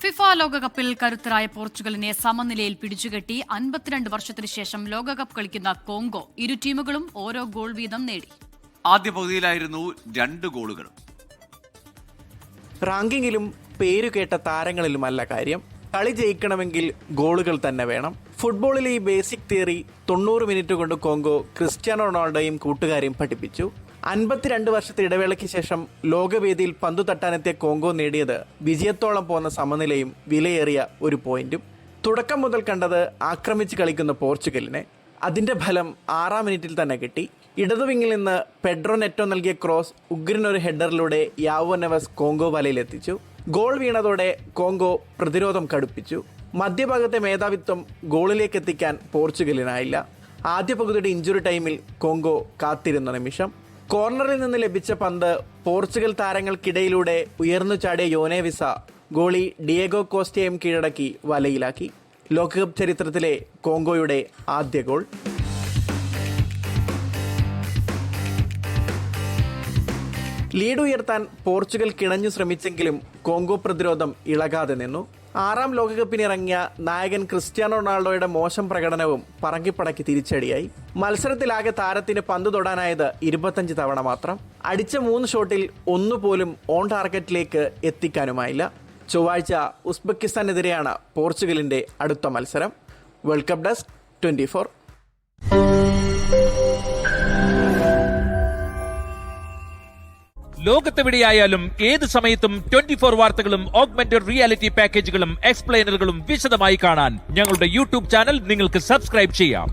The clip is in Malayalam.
ഫിഫ ലോകകപ്പിൽ കരുത്തരായ പോർച്ചുഗലിനെ സമനിലയിൽ പിടിച്ചുകെട്ടി 52 വർഷത്തിനു ശേഷം ലോകകപ്പ് കളിക്കുന്ന കോങ്കോ. ഇരു ടീമുകളും ഓരോ ഗോൾ വീതം നേടി. ആദ്യ പകുതിയിലായിരുന്നു 2 ഗോളുകൾ. റാങ്കിങ്ങിലും പേരുകേട്ട താരങ്ങളിലുമല്ല കാര്യം. കളി ജയിക്കണമെങ്കിൽ ഗോളുകൾ തന്നെ വേണം. ഫുട്ബോളിലെ ഈ ബേസിക് തിയറി 90 മിനിറ്റ് കൊണ്ട് കോങ്കോ ക്രിസ്ത്യാനോ റൊണാൾഡോയും കൂട്ടുകാരെയും പഠിപ്പിച്ചു. 52 വർഷത്തെ ഇടവേളയ്ക്ക് ശേഷം ലോകവേദിയിൽ പന്തു തട്ടാനെത്തിയ കോങ്കോ നേടിയത് വിജയത്തോളം പോന്ന സമനിലയും വിലയേറിയ ഒരു പോയിന്റും. തുടക്കം മുതൽ കണ്ടത് ആക്രമിച്ച് കളിക്കുന്ന പോർച്ചുഗലിനെ. അതിന്റെ ഫലം 6-ാം മിനിറ്റിൽ തന്നെ കിട്ടി. ഇടതുവിങ്ങിൽ നിന്ന് പെഡ്രോ നെറ്റോ നൽകിയ ക്രോസ് ഉഗ്രനൊരു ഹെഡറിലൂടെ യാവോ നെവസ് കോങ്കോ വലയിലെത്തിച്ചു. ഗോൾ വീണതോടെ കോങ്കോ പ്രതിരോധം കടുപ്പിച്ചു. മധ്യഭാഗത്തെ മേധാവിത്വം ഗോളിലേക്ക് എത്തിക്കാൻ പോർച്ചുഗലിനായില്ല. ആദ്യ പകുതിയുടെ ഇഞ്ചുറി ടൈമിൽ കോങ്കോ കാത്തിരുന്ന നിമിഷം. കോർണറിൽ നിന്ന് ലഭിച്ച പന്ത് പോർച്ചുഗൽ താരങ്ങൾക്കിടയിലൂടെ ഉയർന്നു ചാടിയ യോനെവിസ ഗോളി ഡിയേഗോ കോസ്റ്റയും കീഴടക്കി വലയിലാക്കി. ലോകകപ്പ് ചരിത്രത്തിലെ കോങ്കോയുടെ ആദ്യ ഗോൾ. ലീഡ് ഉയർത്താൻ പോർച്ചുഗൽ കിണഞ്ഞു ശ്രമിച്ചെങ്കിലും കോങ്കോ പ്രതിരോധം ഇളകാതെ നിന്നു. 6-ാം ലോകകപ്പിനിറങ്ങിയ നായകൻ ക്രിസ്ത്യാനോ റൊണാൾഡോയുടെ മോശം പ്രകടനവും പറങ്കിപ്പടയ്ക്ക് തിരിച്ചടിയായി. മത്സരത്തിലാകെ താരത്തിന് പന്ത് തൊടാനായത് 25 തവണ മാത്രം. അടിച്ച 3 ഷോട്ടിൽ ഒന്നുപോലും ഓൺ ടാർഗറ്റിലേക്ക് എത്തിക്കാനുമായില്ല. ചൊവ്വാഴ്ച ഉസ്ബെക്കിസ്ഥാനെതിരെയാണ് പോർച്ചുഗലിന്റെ അടുത്ത മത്സരം. World cup desk 24. ലോകത്തെവിടെയായാലും ഏത് സമയത്തും 24 വാർത്തകളും ഓഗ്മെന്റഡ് റിയാലിറ്റി പാക്കേജുകളും എക്സ്പ്ലെയിനറുകളും വിശദമായി കാണാൻ ഞങ്ങളുടെ യൂട്യൂബ് ചാനൽ നിങ്ങൾക്ക് സബ്സ്ക്രൈബ് ചെയ്യാം.